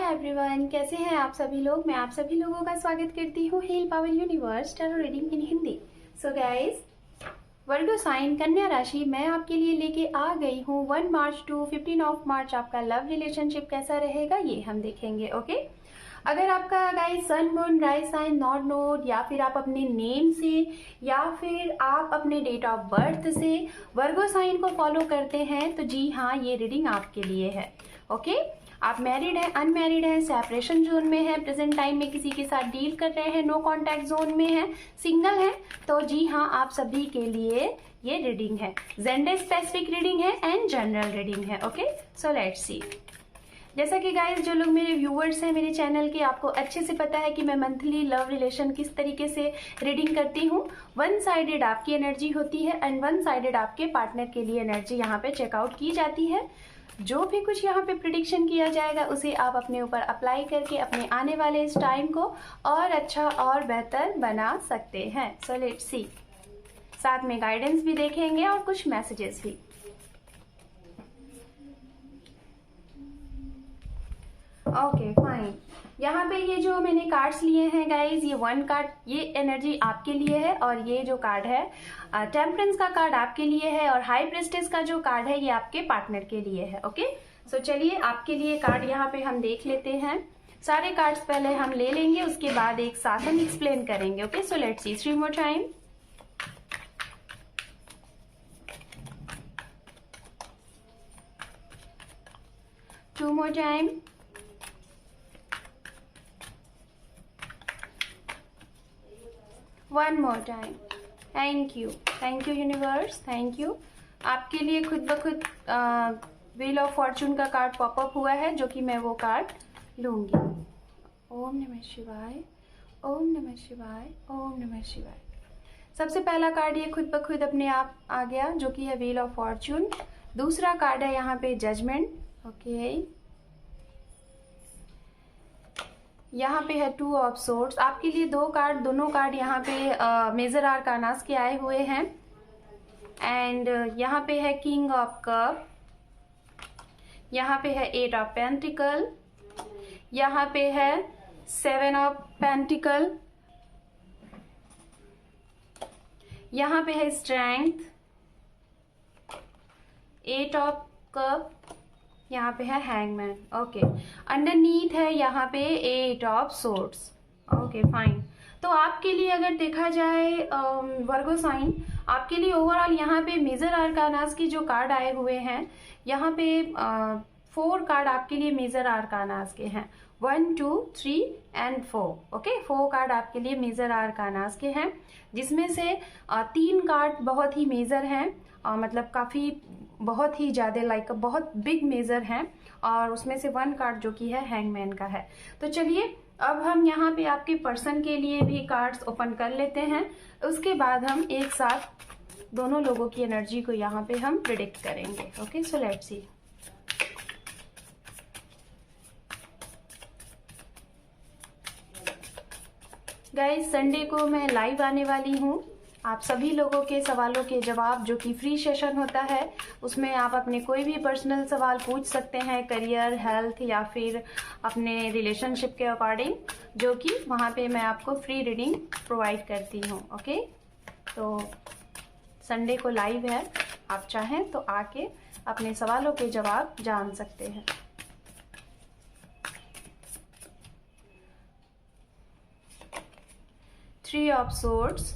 Hi everyone, कैसे हैं आप सभी लोग। मैं आप सभी लोगों का स्वागत करती हूँ heal power universe tarot reading in Hindi. So guys, Virgo sign कन्या राशि मैं आपके लिए लेके आ गई हूँ 1 मार्च टू 15 मार्च आपका लव रिलेशनशिप कैसा रहेगा ये हम देखेंगे। ओके, अगर आपका guys sun moon rise sign north node या फिर आप अपने नेम से या फिर आप अपने डेट ऑफ बर्थ से वर्गो साइन को फॉलो करते हैं तो जी हाँ, ये रीडिंग आपके लिए है। ओके, आप मैरिड हैं, अनमैरिड हैं, सेपरेशन जोन में है, प्रेजेंट टाइम में किसी के साथ डील कर रहे हैं, नो कांटेक्ट जोन में है, सिंगल हैं, तो जी हाँ, आप सभी के लिए ये रीडिंग है। जेंडर स्पेसिफिक रीडिंग है एंड जनरल रीडिंग है। ओके, सो लेट्स सी। जैसा कि गाइस, जो लोग मेरे व्यूअर्स हैं मेरे चैनल के, आपको अच्छे से पता है कि मैं मंथली लव रिलेशन किस तरीके से रीडिंग करती हूँ। वन साइडेड आपकी एनर्जी होती है एंड वन साइडेड आपके पार्टनर के लिए एनर्जी यहाँ पे चेकआउट की जाती है। जो भी कुछ यहाँ पे प्रिडिक्शन किया जाएगा उसे आप अपने ऊपर अप्लाई करके अपने आने वाले इस टाइम को और अच्छा और बेहतर बना सकते हैं। सो लेट्स सी, साथ में गाइडेंस भी देखेंगे और कुछ मैसेजेस भी। ओके फाइन, यहाँ पे ये जो मैंने कार्ड्स लिए हैं गाइज, ये 1 कार्ड ये एनर्जी आपके लिए है और ये जो कार्ड है टेम्परेंस का कार्ड आपके लिए है और हाई प्रेस्टेस का जो कार्ड है ये आपके पार्टनर के लिए है। ओके, सो चलिए आपके लिए कार्ड यहाँ पे हम देख लेते हैं। सारे कार्ड्स पहले हम ले लेंगे, उसके बाद एक साथ हम एक्सप्लेन करेंगे। Okay, so let's see 3 more time. Two more time. One more time. Thank you universe, thank you. आपके लिए खुद ब खुद व्हील ऑफ फॉर्चून का कार्ड पॉपअप हुआ है जो कि मैं वो कार्ड लूंगी। ओम नमः शिवाय, ओम नमः शिवाय, ओम नमः शिवाय। सबसे पहला कार्ड ये खुद ब खुद अपने आप आ गया जो कि है व्हील ऑफ फॉर्चून। दूसरा कार्ड है यहाँ पे जजमेंट। ओके, यहाँ पे है 2 ऑफ सोर्ड्स। आपके लिए 2 कार्ड, दोनों कार्ड यहाँ पे मेजर आर्कानास के आए हुए हैं एंड यहाँ पे है किंग ऑफ कप, यहाँ पे है 8 ऑफ पेंटिकल, यहाँ पे है 7 ऑफ पेंटिकल, यहाँ पे है स्ट्रेंथ, 8 ऑफ कप, यहाँ पे है हैंगमैन। ओके, अंडरनीथ है यहाँ पे 8 ऑफ सोर्ड्स। ओके फाइन, तो आपके लिए अगर देखा जाए वर्गो साइन, आपके लिए ओवरऑल यहाँ पे मेजर आर्कानास के जो कार्ड आए हुए हैं, यहाँ पे 4 कार्ड आपके लिए मेजर आर्कानास के हैं। 1 2 3 एंड 4। ओके, 4 कार्ड आपके लिए मेजर आर्कानास के हैं, जिसमें से 3 कार्ड बहुत ही मेजर हैं, मतलब काफी बहुत ही ज्यादा लाइक बहुत बिग मेजर हैं, और उसमें से 1 कार्ड जो कि है हैंगमैन का है। तो चलिए अब हम यहाँ पे आपके पर्सन के लिए भी कार्ड्स ओपन कर लेते हैं, उसके बाद हम एक साथ दोनों लोगों की एनर्जी को यहाँ पे हम प्रिडिक्ट करेंगे। Okay, so let's C. Guys, Sunday को मैं लाइव आने वाली हूँ। आप सभी लोगों के सवालों के जवाब, जो कि फ्री सेशन होता है, उसमें आप अपने कोई भी पर्सनल सवाल पूछ सकते हैं, करियर, हेल्थ या फिर अपने रिलेशनशिप के अकॉर्डिंग, जो कि वहाँ पे मैं आपको फ्री रीडिंग प्रोवाइड करती हूँ। ओके, तो संडे को लाइव है, आप चाहें तो आके अपने सवालों के जवाब जान सकते हैं। Three of swords,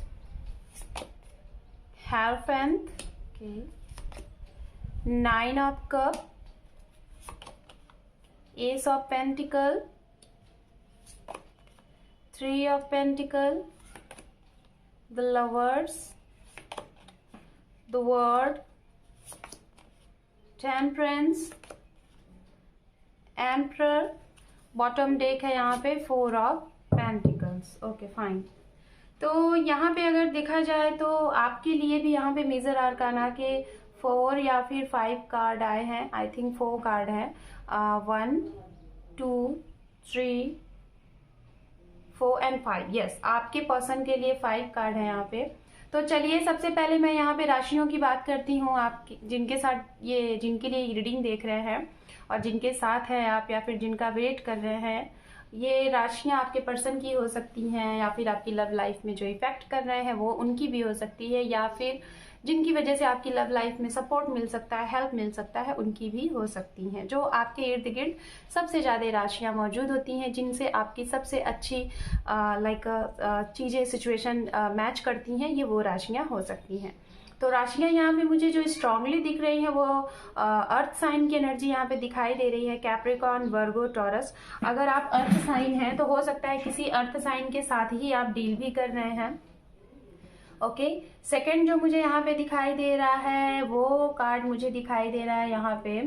Hierophant, okay, 9 of cup, Ace of pentacle, 3 of pentacle, the lovers, the world, temperance, emperor, bottom deck है यहाँ पे 4 of pentacles। ओके फाइन, तो यहाँ पे अगर देखा जाए तो आपके लिए भी यहाँ पे मेजर आर्काना के 4 या फिर 5 कार्ड आए हैं। आई थिंक 4 कार्ड है, 1 2 3 4 एंड 5। यस, आपके पर्सन के लिए 5 कार्ड है यहाँ पे। तो चलिए सबसे पहले मैं यहाँ पे राशियों की बात करती हूँ, आप जिनके साथ ये जिनके लिए रीडिंग देख रहे हैं और जिनके साथ है आप या फिर जिनका वेट कर रहे हैं। ये राशियां आपके पर्सन की हो सकती हैं या फिर आपकी लव लाइफ में जो इफेक्ट कर रहे हैं वो उनकी भी हो सकती है, या फिर जिनकी वजह से आपकी लव लाइफ में सपोर्ट मिल सकता है, हेल्प मिल सकता है, उनकी भी हो सकती हैं। जो आपके इर्द गिर्द सबसे ज़्यादा राशियां मौजूद होती हैं जिनसे आपकी सबसे अच्छी चीज़ें सिचुएशन मैच करती हैं, ये वो राशियां हो सकती हैं। तो राशियां यहाँ पे मुझे जो स्ट्रांगली दिख रही हैं वो अर्थ साइन की एनर्जी यहाँ पे दिखाई दे रही है। कैप्रिकॉर्न, वर्गो, टॉरस। अगर आप अर्थ साइन हैं तो हो सकता है किसी अर्थ साइन के साथ ही आप डील भी कर रहे हैं। ओके, सेकंड जो मुझे यहाँ पे दिखाई दे रहा है वो कार्ड मुझे दिखाई दे रहा है यहाँ पे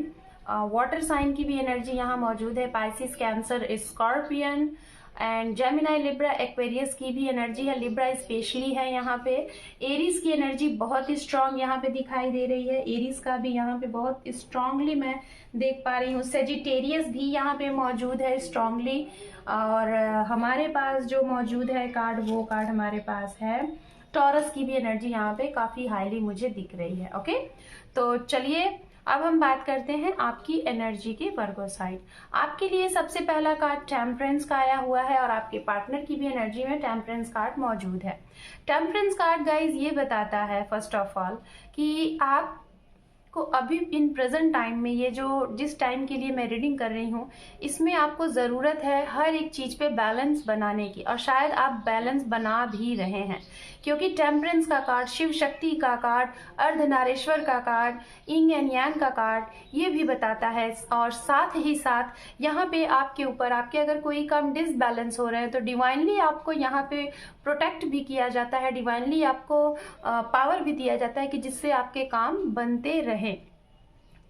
वाटर साइन की भी एनर्जी यहाँ मौजूद है। Pisces, cancer, scorpion and Gemini, Libra, Aquarius की भी एनर्जी है। लिब्रा स्पेशली है यहाँ पे। एरीज की एनर्जी बहुत ही स्ट्रांग यहाँ पे दिखाई दे रही है। एरीज का भी यहाँ पे बहुत स्ट्रांगली मैं देख पा रही हूँ। सेजिटेरियस भी यहाँ पे मौजूद है स्ट्रांगली। और हमारे पास जो मौजूद है कार्ड, वो कार्ड हमारे पास है टॉरस की भी एनर्जी यहाँ पे काफी हाईली मुझे दिख रही है। ओके, तो चलिए अब हम बात करते हैं आपकी एनर्जी के वर्गो साइड। आपके लिए सबसे पहला कार्ड टेम्परेंस का आया हुआ है और आपके पार्टनर की भी एनर्जी में टेम्परेंस कार्ड मौजूद है। टेम्परेंस कार्ड गाइज ये बताता है फर्स्ट ऑफ ऑल कि आप को अभी इन प्रेजेंट टाइम में, ये जो जिस टाइम के लिए मैं रीडिंग कर रही हूँ, इसमें आपको ज़रूरत है हर एक चीज़ पे बैलेंस बनाने की, और शायद आप बैलेंस बना भी रहे हैं, क्योंकि टेम्परेंस का कार्ड, शिव शक्ति का कार्ड, अर्धनारेश्वर का कार्ड, यिंग एंड यांग का कार्ड ये भी बताता है। और साथ ही साथ यहाँ पे आपके ऊपर आपके अगर कोई कम डिसबैलेंस हो रहे हैं तो डिवाइनली आपको यहाँ पे प्रोटेक्ट भी किया जाता है, डिवाइनली आपको पावर भी दिया जाता है कि जिससे आपके काम बनते रहे।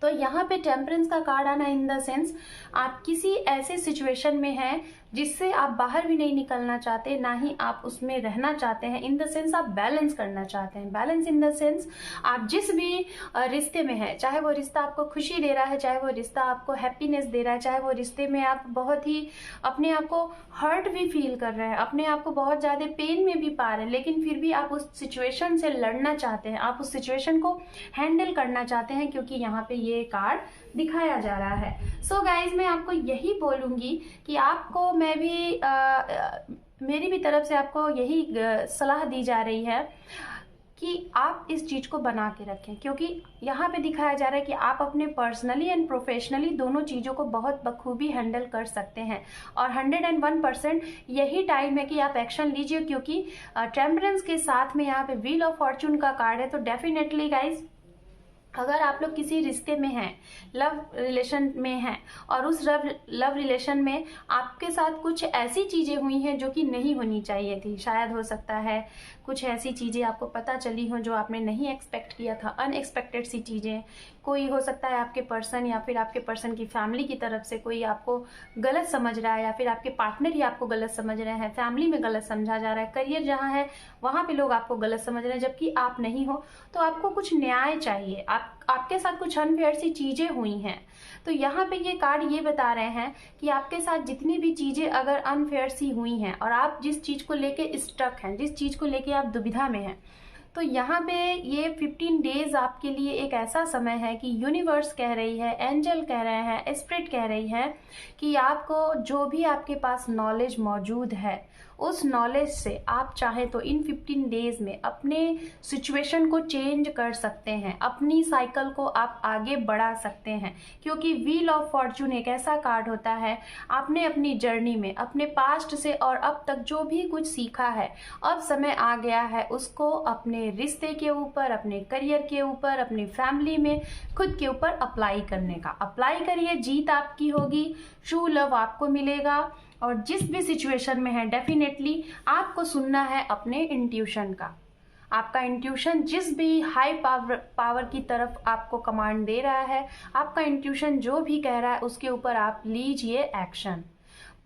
तो यहाँ पे टेम्परेंस का कार्ड आना इन द सेंस आप किसी ऐसे सिचुएशन में हैं जिससे आप बाहर भी नहीं निकलना चाहते, ना ही आप उसमें रहना चाहते हैं। इन द सेंस आप बैलेंस करना चाहते हैं। बैलेंस इन द सेंस आप जिस भी रिश्ते में हैं, चाहे वो रिश्ता आपको खुशी दे रहा है, चाहे वो रिश्ता आपको हैप्पीनेस दे रहा है, चाहे वो रिश्ते में आप बहुत ही अपने आप को हर्ट भी फील कर रहे हैं, अपने आप को बहुत ज़्यादा पेन में भी पा रहे हैं, लेकिन फिर भी आप उस सिचुएशन से लड़ना चाहते हैं, आप उस सिचुएशन को हैंडल करना चाहते हैं, क्योंकि यहाँ पे ये कार्ड दिखाया जा रहा है। सो गाइज मैं आपको यही बोलूंगी कि आपको मैं भी मेरी भी तरफ से आपको यही सलाह दी जा रही है कि आप इस चीज को बना के रखें, क्योंकि यहाँ पे दिखाया जा रहा है कि आप अपने पर्सनली एंड प्रोफेशनली दोनों चीज़ों को बहुत बखूबी हैंडल कर सकते हैं। और 101% यही टाइम है कि आप एक्शन लीजिए, क्योंकि टेम्परेंस के साथ में यहाँ पे व्हील ऑफ फॉर्चून का कार्ड है। तो डेफिनेटली गाइज अगर आप लोग किसी रिश्ते में हैं, लव रिलेशन में हैं, और उस लव रिलेशन में आपके साथ कुछ ऐसी चीज़ें हुई हैं जो कि नहीं होनी चाहिए थी, शायद हो सकता है कुछ ऐसी चीज़ें आपको पता चली हों जो आपने नहीं एक्सपेक्ट किया था, अनएक्सपेक्टेड सी चीज़ें, कोई हो सकता है आपके पर्सन या फिर आपके पर्सन की फैमिली की तरफ से कोई आपको गलत समझ रहा है, या फिर आपके पार्टनर ही आपको गलत समझ रहे हैं, फैमिली में गलत समझा जा रहा है, करियर जहाँ है वहाँ पे लोग आपको गलत समझ रहे हैं जबकि आप नहीं हो। तो आपको कुछ न्याय चाहिए, आपके साथ कुछ अनफेयर सी चीजें हुई हैं। तो यहाँ पे ये कार्ड ये बता रहे हैं कि आपके साथ जितनी भी चीजें अगर अनफेयर सी हुई हैं और आप जिस चीज को लेके स्टक हैं, जिस चीज को लेके आप दुविधा में हैं, तो यहाँ पे ये 15 डेज आपके लिए एक ऐसा समय है कि यूनिवर्स कह रही है, एंजल कह रहे हैं, स्पिरिट कह रही है कि आपको जो भी आपके पास नॉलेज मौजूद है उस नॉलेज से आप चाहें तो इन 15 डेज में अपने सिचुएशन को चेंज कर सकते हैं, अपनी साइकिल को आप आगे बढ़ा सकते हैं। क्योंकि व्हील ऑफ फॉर्चून एक ऐसा कार्ड होता है, आपने अपनी जर्नी में अपने पास्ट से और अब तक जो भी कुछ सीखा है, अब समय आ गया है उसको अपने रिश्ते के ऊपर, अपने करियर के ऊपर, अपनी फैमिली में, खुद के ऊपर अप्लाई करने का। अप्लाई करिए, जीत आपकी होगी, ट्रू लव आपको मिलेगा। और जिस भी सिचुएशन में है डेफिनेटली आपको सुनना है अपने इंट्यूशन का। आपका इंट्यूशन जिस भी हाई पावर की तरफ आपको कमांड दे रहा है, आपका इंट्यूशन जो भी कह रहा है उसके ऊपर आप लीजिए एक्शन।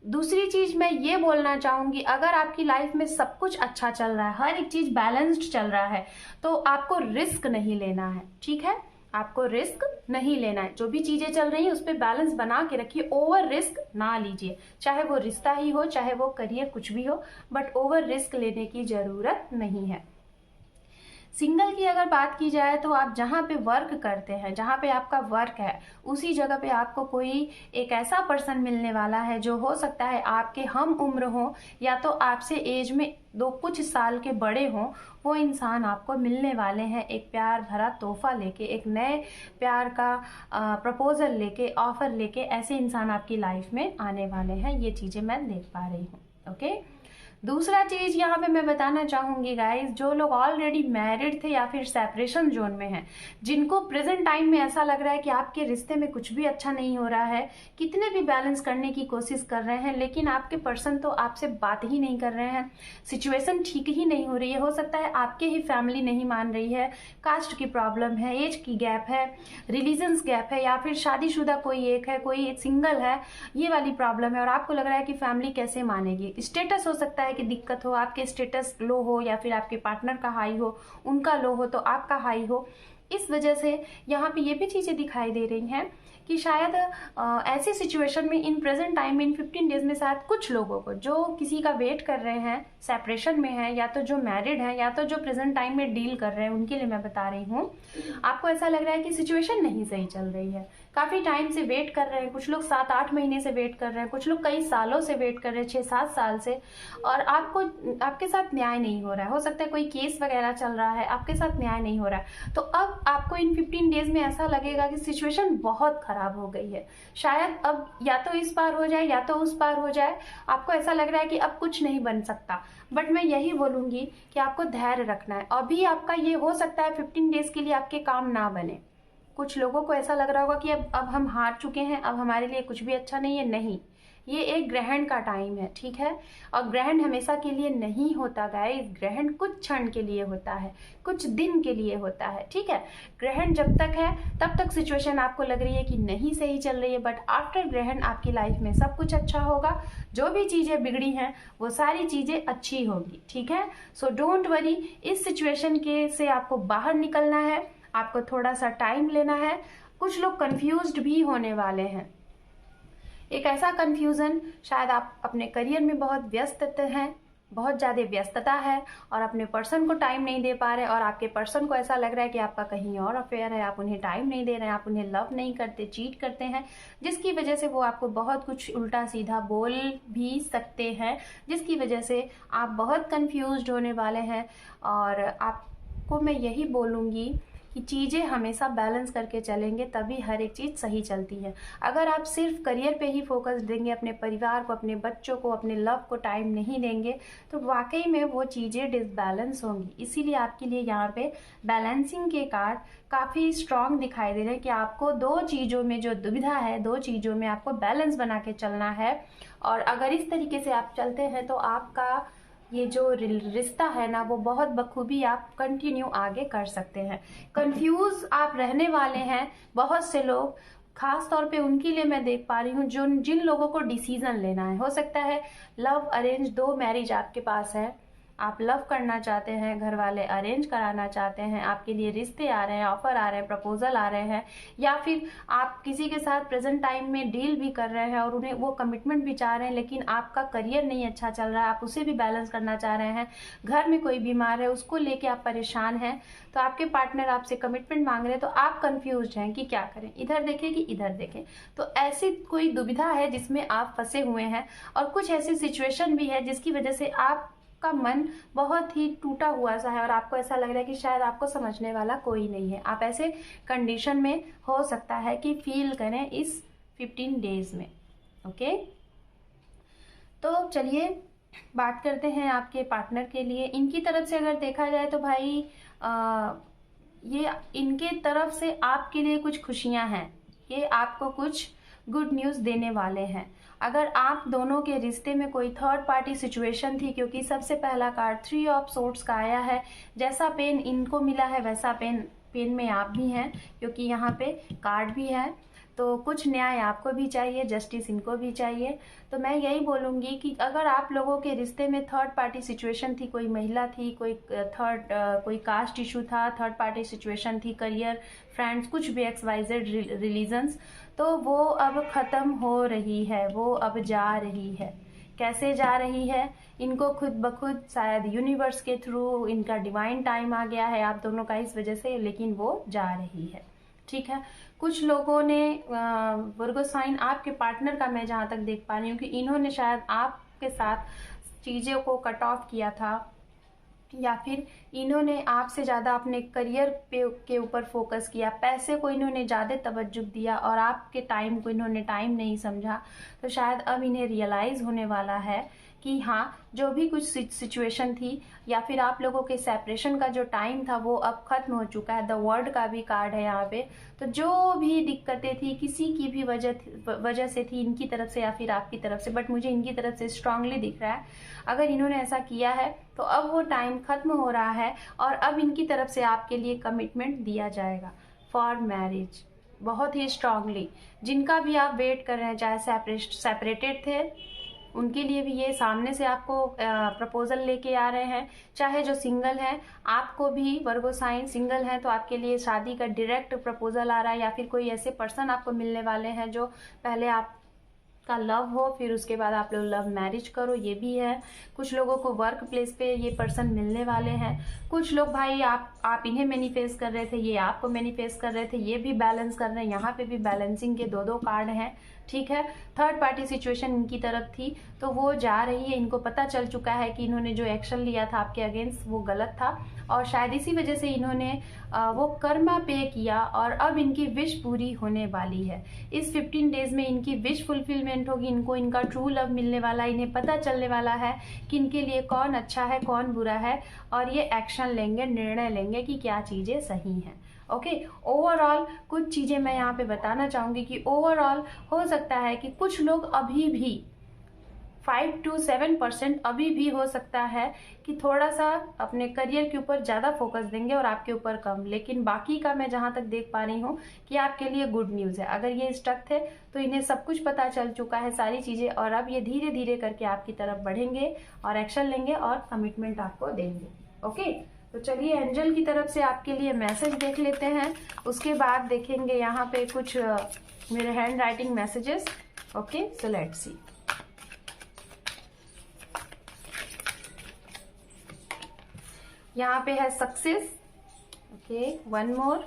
दूसरी चीज मैं ये बोलना चाहूंगी, अगर आपकी लाइफ में सब कुछ अच्छा चल रहा है, हर एक चीज बैलेंस्ड चल रहा है, तो आपको रिस्क नहीं लेना है। ठीक है, आपको रिस्क नहीं लेना है। जो भी चीजें चल रही हैं उस पर बैलेंस बना के रखिए, ओवर रिस्क ना लीजिए, चाहे वो रिश्ता ही हो, चाहे वो करियर, कुछ भी हो, बट ओवर रिस्क लेने की जरूरत नहीं है। सिंगल की अगर बात की जाए तो आप जहाँ पे वर्क करते हैं, जहाँ पे आपका वर्क है, उसी जगह पे आपको कोई एक ऐसा पर्सन मिलने वाला है जो हो सकता है आपके हम उम्र हो या तो आपसे एज में कुछ साल के बड़े हों। वो इंसान आपको मिलने वाले हैं एक प्यार भरा तोहफा लेके, एक नए प्यार का प्रपोजल लेके, ऑफर लेके। ऐसे इंसान आपकी लाइफ में आने वाले हैं, ये चीज़ें मैं देख पा रही हूँ। ओके, दूसरा चीज यहाँ पे मैं बताना चाहूंगी गाइस, जो लोग ऑलरेडी मैरिड थे या फिर सेपरेशन जोन में हैं, जिनको प्रेजेंट टाइम में ऐसा लग रहा है कि आपके रिश्ते में कुछ भी अच्छा नहीं हो रहा है, कितने भी बैलेंस करने की कोशिश कर रहे हैं लेकिन आपके पर्सन तो आपसे बात ही नहीं कर रहे हैं, सिचुएशन ठीक ही नहीं हो रही है। हो सकता है आपके ही फैमिली नहीं मान रही है, कास्ट की प्रॉब्लम है, एज की गैप है, रिलीजन्स गैप है, या फिर शादीशुदा कोई एक है, कोई सिंगल है, ये वाली प्रॉब्लम है और आपको लग रहा है कि फैमिली कैसे मानेगी। स्टेटस हो सकता है कि दिक्कत हो, आपके स्टेटस लो हो या फिर आपके पार्टनर का हाई हो, उनका लो हो तो आपका हाई हो। इस वजह से यहाँ पे ये भी चीज़ें दिखाई दे रही हैं कि शायद ऐसी सिचुएशन में इन प्रेजेंट टाइम में इन 15 डेज में शायद कुछ लोगों को जो किसी का वेट कर रहे हैं, सेपरेशन में है, या तो जो मैरिड है या तो जो प्रेजेंट टाइम में डील कर रहे हैं, उनके लिए मैं बता रही हूँ। आपको ऐसा लग रहा है कि सिचुएशन नहीं सही चल रही है, काफ़ी टाइम से वेट कर रहे हैं, कुछ लोग 7-8 महीने से वेट कर रहे हैं, कुछ लोग कई सालों से वेट कर रहे हैं, 6-7 साल से, और आपके साथ न्याय नहीं हो रहा है। हो सकता है कोई केस वगैरह चल रहा है, आपके साथ न्याय नहीं हो रहा है। तो अब आपको इन 15 डेज में ऐसा लगेगा कि सिचुएशन बहुत खराब हो गई है, शायद अब या तो इस पार हो जाए या तो उस पार हो जाए। आपको ऐसा लग रहा है कि अब कुछ नहीं बन सकता, बट मैं यही बोलूंगी कि आपको धैर्य रखना है। अभी आपका ये हो सकता है 15 डेज के लिए आपके काम ना बने। कुछ लोगों को ऐसा लग रहा होगा कि अब हम हार चुके हैं, अब हमारे लिए कुछ भी अच्छा नहीं है। नहीं, ये एक ग्रहण का टाइम है, ठीक है। और ग्रहण हमेशा के लिए नहीं होता गाइस, ग्रहण कुछ क्षण के लिए होता है, कुछ दिन के लिए होता है, ठीक है। ग्रहण जब तक है तब तक सिचुएशन आपको लग रही है कि नहीं सही चल रही है, बट आफ्टर ग्रहण आपकी लाइफ में सब कुछ अच्छा होगा। जो भी चीजें बिगड़ी हैं वो सारी चीजें अच्छी होगी, ठीक है। सो डोंट वरी, इस सिचुएशन के से आपको बाहर निकलना है, आपको थोड़ा सा टाइम लेना है। कुछ लोग कंफ्यूज्ड भी होने वाले हैं, एक ऐसा कंफ्यूजन, शायद आप अपने करियर में बहुत व्यस्त हैं, बहुत ज़्यादा व्यस्तता है और अपने पर्सन को टाइम नहीं दे पा रहे, और आपके पर्सन को ऐसा लग रहा है कि आपका कहीं और अफेयर है, आप उन्हें टाइम नहीं दे रहे हैं, आप उन्हें लव नहीं करते, चीट करते हैं, जिसकी वजह से वो आपको बहुत कुछ उल्टा सीधा बोल भी सकते हैं, जिसकी वजह से आप बहुत कंफ्यूज्ड होने वाले हैं। और आपको मैं यही बोलूँगी कि चीज़ें हमेशा बैलेंस करके चलेंगे तभी हर एक चीज़ सही चलती है। अगर आप सिर्फ करियर पे ही फोकस देंगे, अपने परिवार को, अपने बच्चों को, अपने लव को टाइम नहीं देंगे, तो वाकई में वो चीज़ें डिसबैलेंस होंगी। इसीलिए आपके लिए यहाँ पे बैलेंसिंग के कार्ड काफ़ी स्ट्रांग दिखाई दे रहे हैं कि आपको दो चीज़ों में जो दुविधा है, दो चीज़ों में आपको बैलेंस बना के चलना है। और अगर इस तरीके से आप चलते हैं तो आपका ये जो रिश्ता है ना, वो बहुत बखूबी आप कंटिन्यू आगे कर सकते हैं। कंफ्यूज आप रहने वाले हैं बहुत से लोग, खास तौर पे उनके लिए मैं देख पा रही हूँ जो जिन लोगों को डिसीजन लेना है। हो सकता है लव अरेंज 2 मैरिज आपके पास है, आप लव करना चाहते हैं, घर वाले अरेंज कराना चाहते हैं, आपके लिए रिश्ते आ रहे हैं, ऑफर आ रहे हैं, प्रपोजल आ रहे हैं, या फिर आप किसी के साथ प्रेजेंट टाइम में डील भी कर रहे हैं और उन्हें वो कमिटमेंट भी चाह रहे हैं, लेकिन आपका करियर नहीं अच्छा चल रहा है, आप उसे भी बैलेंस करना चाह रहे हैं, घर में कोई बीमार है उसको लेके आप परेशान हैं, तो आपके पार्टनर आपसे कमिटमेंट मांग रहे हैं, तो आप कंफ्यूज हैं कि क्या करें, इधर देखें कि इधर देखें। तो ऐसी कोई दुविधा है जिसमें आप फंसे हुए हैं, और कुछ ऐसी सिचुएशन भी है जिसकी वजह से आप का मन बहुत ही टूटा हुआ सा है और आपको ऐसा लग रहा है कि शायद आपको समझने वाला कोई नहीं है। आप ऐसे कंडीशन में हो सकता है कि फील करें इस 15 डेज में। ओके, तो चलिए बात करते हैं आपके पार्टनर के लिए। इनकी तरफ से अगर देखा जाए तो भाई ये इनके तरफ से आपके लिए कुछ खुशियां हैं, ये आपको कुछ गुड न्यूज़ देने वाले हैं। अगर आप दोनों के रिश्ते में कोई थर्ड पार्टी सिचुएशन थी, क्योंकि सबसे पहला कार्ड 3 ऑफ सोर्ड्स का आया है, जैसा पेन इनको मिला है वैसा पेन में आप भी हैं, क्योंकि यहाँ पे कार्ड भी है। तो कुछ न्याय आपको भी चाहिए, जस्टिस इनको भी चाहिए। तो मैं यही बोलूँगी कि अगर आप लोगों के रिश्ते में थर्ड पार्टी सिचुएशन थी, कोई महिला थी, कोई कास्ट इशू था, थर्ड पार्टी सिचुएशन थी, करियर, फ्रेंड्स, कुछ भी XYZ रिलीजन्स, तो वो अब ख़त्म हो रही है, वो अब जा रही है। कैसे जा रही है, इनको खुद ब खुद शायद यूनिवर्स के थ्रू इनका डिवाइन टाइम आ गया है आप दोनों का इस वजह से, लेकिन वो जा रही है। ठीक है, कुछ लोगों ने वर्गो साइन आपके पार्टनर का मैं जहाँ तक देख पा रही हूँ कि इन्होंने शायद आपके साथ चीज़ों को कट ऑफ किया था, या फिर इन्होंने आपसे ज़्यादा अपने करियर के ऊपर फोकस किया, पैसे को इन्होंने ज़्यादा तवज्जो दिया और आपके टाइम को इन्होंने टाइम नहीं समझा। तो शायद अब इन्हें रियलाइज़ होने वाला है कि हाँ, जो भी कुछ सिचुएशन थी या फिर आप लोगों के सेपरेशन का जो टाइम था वो अब खत्म हो चुका है। द वर्ल्ड का भी कार्ड है यहाँ पे। तो जो भी दिक्कतें थी किसी की भी वजह से थी, इनकी तरफ से या फिर आपकी तरफ से, बट मुझे इनकी तरफ से स्ट्रांगली दिख रहा है। अगर इन्होंने ऐसा किया है तो अब वो टाइम खत्म हो रहा है और अब इनकी तरफ से आपके लिए कमिटमेंट दिया जाएगा फॉर मैरिज, बहुत ही स्ट्रांगली। जिनका भी आप वेट कर रहे हैं, चाहे सेपरेटेड थे उनके लिए भी ये सामने से आपको प्रपोजल लेके आ रहे हैं, चाहे जो सिंगल हैं आपको भी वर्गो साइन सिंगल हैं तो आपके लिए शादी का डायरेक्ट प्रपोजल आ रहा है, या फिर कोई ऐसे पर्सन आपको मिलने वाले हैं जो पहले आपका लव हो फिर उसके बाद आप लोग लव मैरिज करो, ये भी है। कुछ लोगों को वर्क प्लेस पे ये पर्सन मिलने वाले हैं। कुछ लोग भाई आप इन्हें मैनिफेस्ट कर रहे थे, ये आपको मैनिफेस्ट कर रहे थे, ये भी बैलेंस कर रहे हैं। यहाँ पे भी बैलेंसिंग के दो कार्ड हैं। ठीक है, थर्ड पार्टी सिचुएशन इनकी तरफ थी तो वो जा रही है। इनको पता चल चुका है कि इन्होंने जो एक्शन लिया था आपके अगेंस्ट वो गलत था और शायद इसी वजह से इन्होंने वो कर्मा पे किया और अब इनकी विश पूरी होने वाली है। इस 15 डेज में इनकी विश फुलफिलमेंट होगी। इनको इनका ट्रू लव मिलने वाला है। इन्हें पता चलने वाला है कि इनके लिए कौन अच्छा है कौन बुरा है और ये एक्शन लेंगे, निर्णय लेंगे कि क्या चीज़ें सही हैं। ओके, ओवरऑल कुछ चीज़ें मैं यहाँ पे बताना चाहूँगी कि ओवरऑल हो सकता है कि कुछ लोग अभी भी 5 to 7% अभी भी हो सकता है कि थोड़ा सा अपने करियर के ऊपर ज़्यादा फोकस देंगे और आपके ऊपर कम, लेकिन बाकी का मैं जहाँ तक देख पा रही हूँ कि आपके लिए गुड न्यूज़ है। अगर ये स्टक थे तो इन्हें सब कुछ पता चल चुका है, सारी चीज़ें, और अब ये धीरे धीरे करके आपकी तरफ बढ़ेंगे और एक्शन लेंगे और कमिटमेंट आपको देंगे। ओके, तो चलिए एंजल की तरफ से आपके लिए मैसेज देख लेते हैं, उसके बाद देखेंगे यहाँ पे कुछ मेरे hand writing messages. Okay, so let's सी। यहाँ पे है सक्सेस। Okay, one more.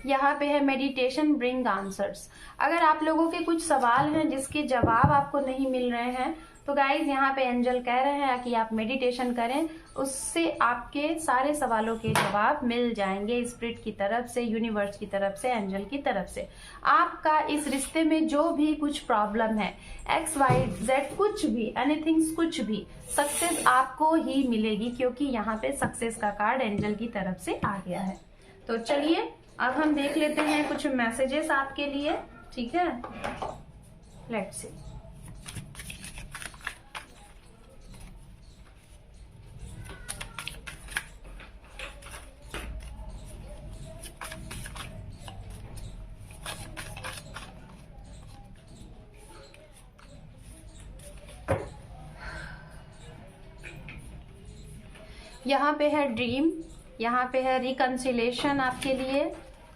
यहाँ पे है मेडिटेशन ब्रिंग आंसर्स। अगर आप लोगों के कुछ सवाल हैं जिसके जवाब आपको नहीं मिल रहे हैं तो गाइज यहाँ पे एंजल कह रहे हैं कि आप मेडिटेशन करें, उससे आपके सारे सवालों के जवाब मिल जाएंगे स्पिरिट की तरफ से, यूनिवर्स की तरफ से, एंजल की तरफ से। आपका इस रिश्ते में जो भी कुछ प्रॉब्लम है, XYZ कुछ भी, एनीथिंग कुछ भी, सक्सेस आपको ही मिलेगी क्योंकि यहाँ पे सक्सेस का कार्ड एंजल की तरफ से आ गया है। तो चलिए अब हम देख लेते हैं कुछ मैसेजेस आपके लिए। ठीक है, लेट्स सी। यहाँ पे है ड्रीम, यहाँ पे है रिकंसिलेशन आपके लिए,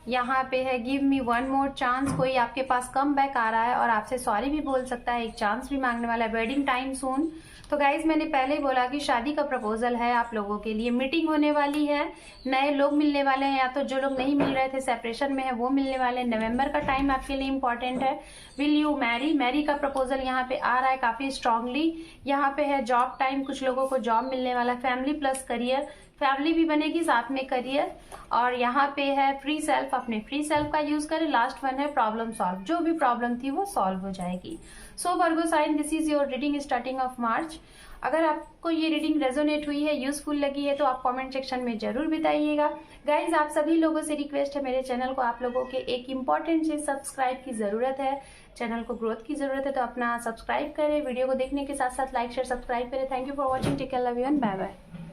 यहाँ पे है give me one more chance. कोई आपके पास कम बैक आ रहा है और आपसे सॉरी भी बोल सकता है, एक चांस भी मांगने वाला है। Wedding time soon. तो गाइज मैंने पहले ही बोला कि शादी का प्रपोजल है आप लोगों के लिए, मीटिंग होने वाली है, नए लोग मिलने वाले हैं, या तो जो लोग नहीं मिल रहे थे सेपरेशन में है वो मिलने वाले हैं। नवंबर का टाइम आपके लिए इंपॉर्टेंट है। विल यू मैरी, मैरी का प्रपोजल यहाँ पे आ रहा है काफी स्ट्रांगली। यहाँ पे है जॉब टाइम, कुछ लोगों को जॉब मिलने वाला, फैमिली प्लस करियर, फैमिली भी बनेगी साथ में करियर। और यहाँ पे है फ्री सेल्फ, अपने फ्री सेल्फ का यूज करें। लास्ट वन है प्रॉब्लम सॉल्व, जो भी प्रॉब्लम थी वो सॉल्व हो जाएगी। So Virgo sign, this is your reading starting of March. अगर आपको ये रीडिंग रेजोनेट हुई है, यूजफुल लगी है तो आप कमेंट सेक्शन में जरूर बताइएगा। गाइज आप सभी लोगों से रिक्वेस्ट है, मेरे चैनल को आप लोगों के एक इम्पॉर्टेंट चीज सब्सक्राइब की जरूरत है, चैनल को ग्रोथ की जरूरत है, तो अपना सब्सक्राइब करें। वीडियो को देखने के साथ साथ लाइक शेयर सब्सक्राइब करें। Thank you for watching, take care, love you and bye bye.